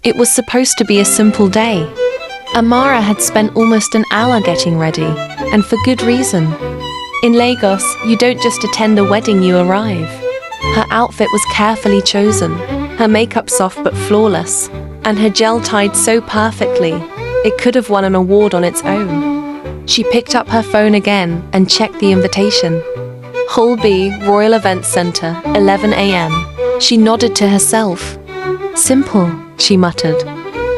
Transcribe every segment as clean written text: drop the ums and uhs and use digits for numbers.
It was supposed to be a simple day. Amara had spent almost an hour getting ready, and for good reason. In Lagos, you don't just attend a wedding, you arrive. Her outfit was carefully chosen, her makeup soft but flawless, and her gel tied so perfectly, it could have won an award on its own. She picked up her phone again and checked the invitation. Hall B, Royal Events Center, 11 a.m. She nodded to herself. Simple, she muttered.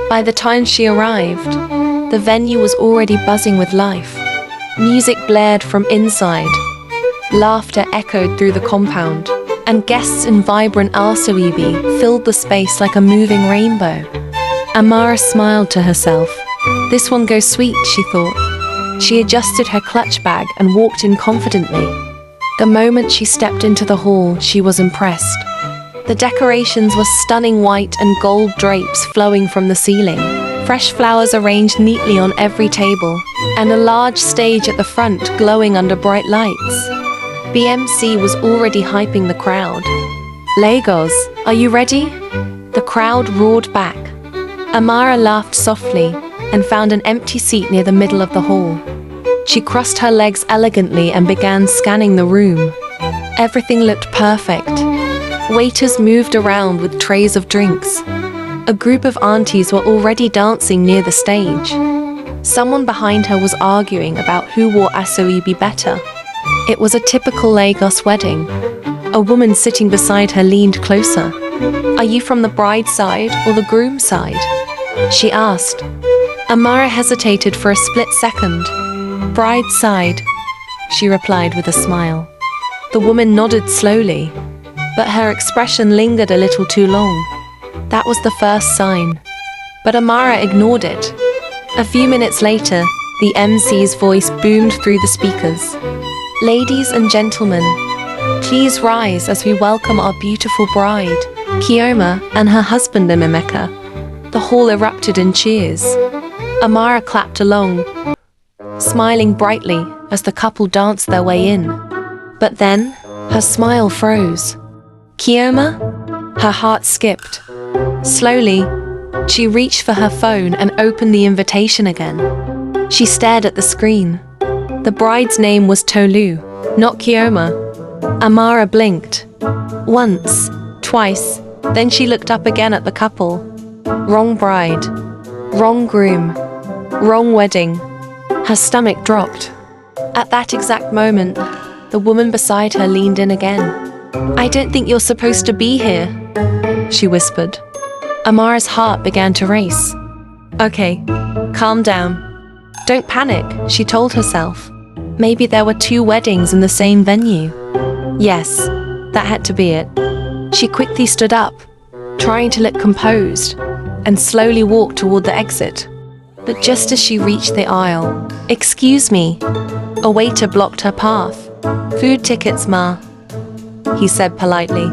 By the time she arrived, the venue was already buzzing with life. Music blared from inside. Laughter echoed through the compound, and guests in vibrant asoebi filled the space like a moving rainbow. Amara smiled to herself. This one goes sweet, she thought. She adjusted her clutch bag and walked in confidently. The moment she stepped into the hall, she was impressed. The decorations were stunning, white and gold drapes flowing from the ceiling, fresh flowers arranged neatly on every table, and a large stage at the front glowing under bright lights. BMC was already hyping the crowd. Lagos, are you ready? The crowd roared back. Amara laughed softly and found an empty seat near the middle of the hall. She crossed her legs elegantly and began scanning the room. Everything looked perfect. Waiters moved around with trays of drinks. A group of aunties were already dancing near the stage. Someone behind her was arguing about who wore asoebi better. It was a typical Lagos wedding. A woman sitting beside her leaned closer. "Are you from the bride's side or the groom's side?" she asked. Amara hesitated for a split second. "Bride's side," she replied with a smile. The woman nodded slowly, but her expression lingered a little too long. That was the first sign. But Amara ignored it. A few minutes later, the MC's voice boomed through the speakers. "Ladies and gentlemen, please rise as we welcome our beautiful bride, Kioma, and her husband Emeka." The hall erupted in cheers. Amara clapped along, smiling brightly as the couple danced their way in. But then, her smile froze. "Kioma?" Her heart skipped. Slowly, she reached for her phone and opened the invitation again. She stared at the screen. The bride's name was Tolu, not Kioma. Amara blinked. Once, twice, then she looked up again at the couple. Wrong bride. Wrong groom. Wrong wedding. Her stomach dropped. At that exact moment, the woman beside her leaned in again. "I don't think you're supposed to be here," she whispered. Amara's heart began to race. "Okay, calm down. Don't panic," she told herself. Maybe there were two weddings in the same venue. Yes, that had to be it. She quickly stood up, trying to look composed, and slowly walked toward the exit. But just as she reached the aisle, "Excuse me," a waiter blocked her path. "Food tickets, ma," he said politely.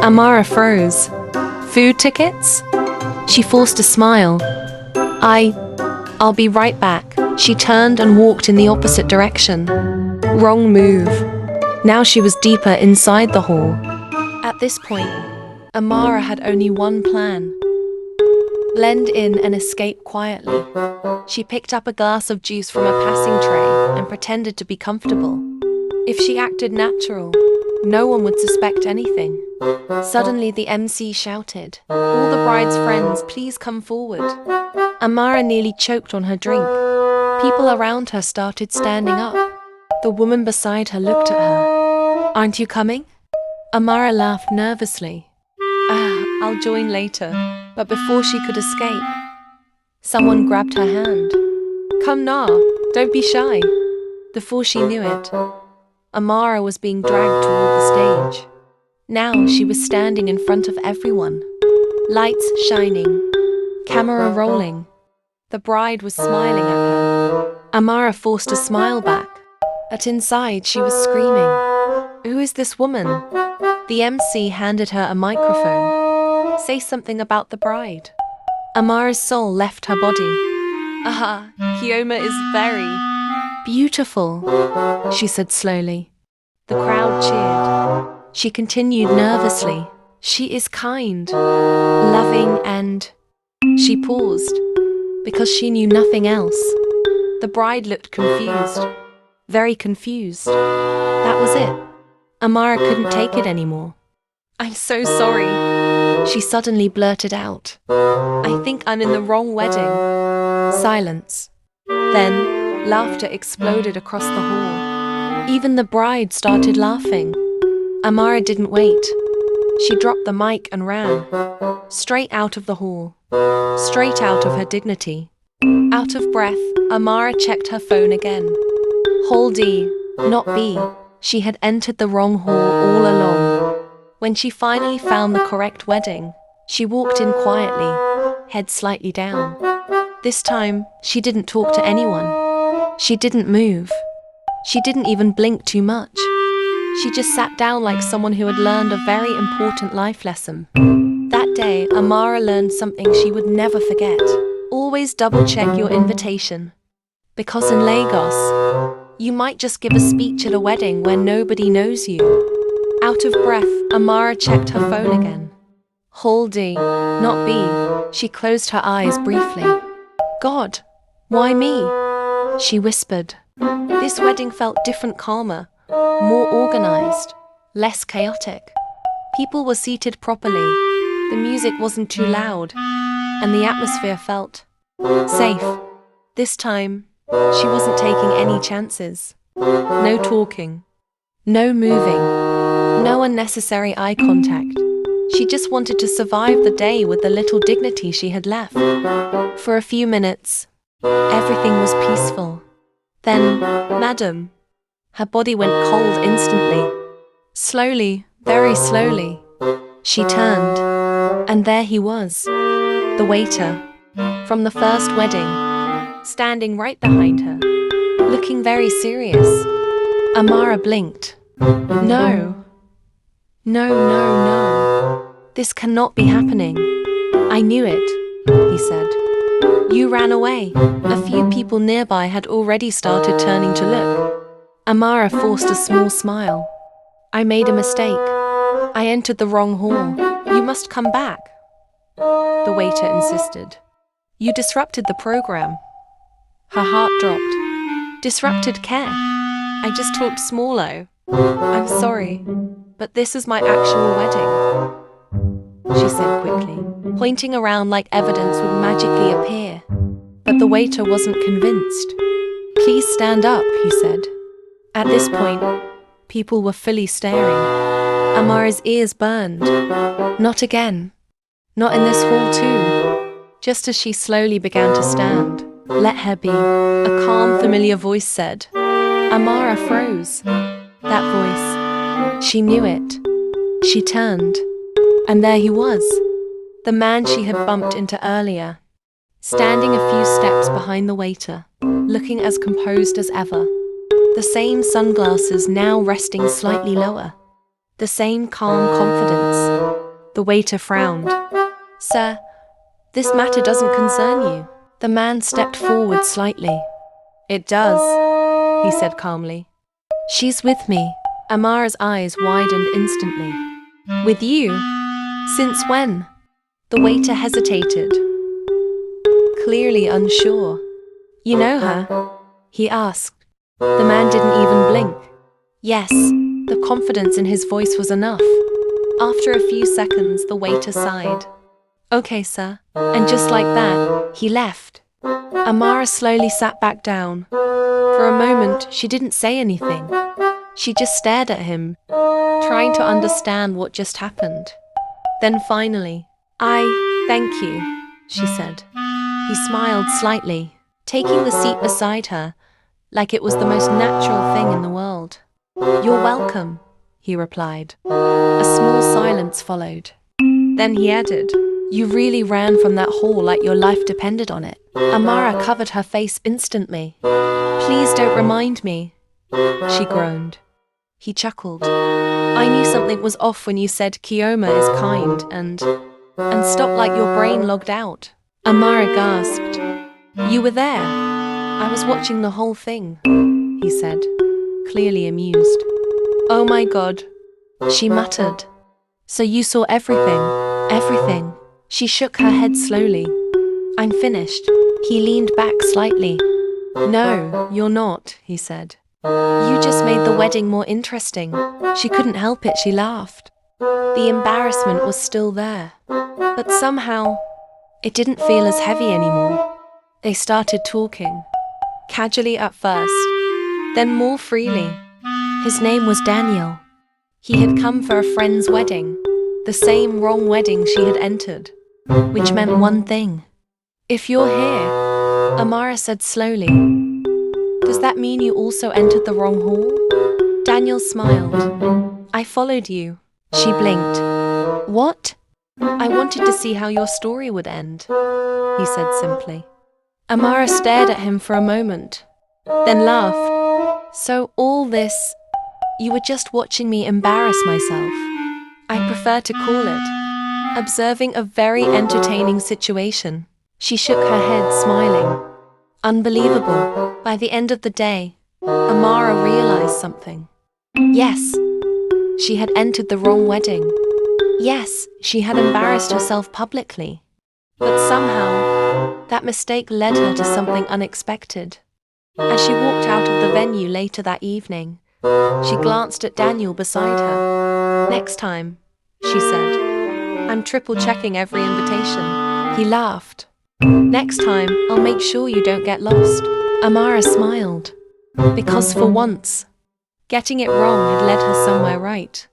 Amara froze. "Food tickets?" She forced a smile. I'll be right back." She turned and walked in the opposite direction. Wrong move. Now she was deeper inside the hall. At this point, Amara had only one plan. Blend in and escape quietly. She picked up a glass of juice from a passing tray and pretended to be comfortable. If she acted natural, no one would suspect anything. Suddenly the MC shouted, "All the bride's friends, please come forward." Amara nearly choked on her drink. People around her started standing up. The woman beside her looked at her. "Aren't you coming?" Amara laughed nervously. I'll join later." But before she could escape, someone grabbed her hand. "Come now, don't be shy." Before she knew it, Amara was being dragged toward the stage. Now she was standing in front of everyone. Lights shining, camera rolling. The bride was smiling at her. Amara forced a smile back, but inside she was screaming. "Who is this woman?" The MC handed her a microphone. "Say something about the bride." Amara's soul left her body. Kioma is very beautiful," she said slowly. The crowd cheered. She continued nervously. "She is kind, loving, and She paused, because she knew nothing else. The bride looked confused. Very confused. That was it. Amara couldn't take it anymore. "I'm so sorry," she suddenly blurted out. "I think I'm in the wrong wedding." Silence. Then, laughter exploded across the hall. Even the bride started laughing. Amara didn't wait. She dropped the mic and ran. Straight out of the hall. Straight out of her dignity. Out of breath, Amara checked her phone again. Hall D, not B. She had entered the wrong hall all along. When she finally found the correct wedding, she walked in quietly, head slightly down. This time, she didn't talk to anyone. She didn't move. She didn't even blink too much. She just sat down like someone who had learned a very important life lesson. That day, Amara learned something she would never forget. Always double-check your invitation. Because in Lagos, you might just give a speech at a wedding where nobody knows you. Out of breath, Amara checked her phone again. Hall D, not B. She closed her eyes briefly. "God, why me?" she whispered. This wedding felt different, calmer, more organized, less chaotic. People were seated properly, the music wasn't too loud, and the atmosphere felt safe. This time, she wasn't taking any chances. No talking, no moving, no unnecessary eye contact. She just wanted to survive the day with the little dignity she had left. For a few minutes, everything was peaceful. Then, "Madam," her body went cold instantly. Slowly, very slowly, she turned, and there he was, the waiter, from the first wedding, standing right behind her, looking very serious. Amara blinked. No. No, no, no. This cannot be happening. "I knew it," he said. "You ran away." A few people nearby had already started turning to look. Amara forced a small smile. "I made a mistake. I entered the wrong hall. You must come back," the waiter insisted. "You disrupted the program." Her heart dropped. Disrupted care. "I just talked small-o. I'm sorry, but this is my actual wedding," she said quickly, pointing around like evidence would magically appear. But the waiter wasn't convinced. "Please stand up," he said. At this point, people were fully staring. Amara's ears burned. Not again. Not in this hall too. Just as she slowly began to stand. "Let her be," a calm, familiar voice said. Amara froze. That voice. She knew it. She turned. And there he was. The man she had bumped into earlier. Standing a few steps behind the waiter, looking as composed as ever. The same sunglasses now resting slightly lower. The same calm confidence. The waiter frowned. "Sir, this matter doesn't concern you." The man stepped forward slightly. "It does," he said calmly. "She's with me." Amara's eyes widened instantly. "With you? Since when?" The waiter hesitated, clearly unsure. "You know her?" he asked. The man didn't even blink. "Yes." The confidence in his voice was enough. After a few seconds, the waiter sighed. "Okay, sir." And just like that, he left. Amara slowly sat back down. For a moment, she didn't say anything. She just stared at him, trying to understand what just happened. Then finally, "Thank you," she said. He smiled slightly, taking the seat beside her, like it was the most natural thing in the world. "You're welcome," he replied. A small silence followed. Then he added, "You really ran from that hall like your life depended on it." Amara covered her face instantly. "Please don't remind me," she groaned. He chuckled. "I knew something was off when you said Kioma is kind and stop like your brain logged out." Amara gasped. "You were there. I was watching the whole thing," he said, clearly amused. "Oh my God," she muttered. "So you saw everything, everything." She shook her head slowly. I'm finished. He leaned back slightly. No, you're not, he said. You just made the wedding more interesting. She couldn't help it, she laughed. The embarrassment was still there. But somehow, it didn't feel as heavy anymore. They started talking. Casually at first, then more freely. His name was Daniel. He had come for a friend's wedding, the same wrong wedding she had entered, which meant one thing. If you're here, Amara said slowly, does that mean you also entered the wrong hall? Daniel smiled. I followed you. She blinked. What? I wanted to see how your story would end, he said simply. Amara stared at him for a moment, then laughed. So all this, you were just watching me embarrass myself. I prefer to call it observing a very entertaining situation. She shook her head, smiling. Unbelievable. By the end of the day, Amara realized something. Yes, she had entered the wrong wedding. Yes, she had embarrassed herself publicly. But somehow, that mistake led her to something unexpected. As she walked out of the venue later that evening, she glanced at Daniel beside her. Next time, she said, I'm triple-checking every invitation. He laughed. Next time, I'll make sure you don't get lost. Amara smiled. Because for once, getting it wrong had led her somewhere right.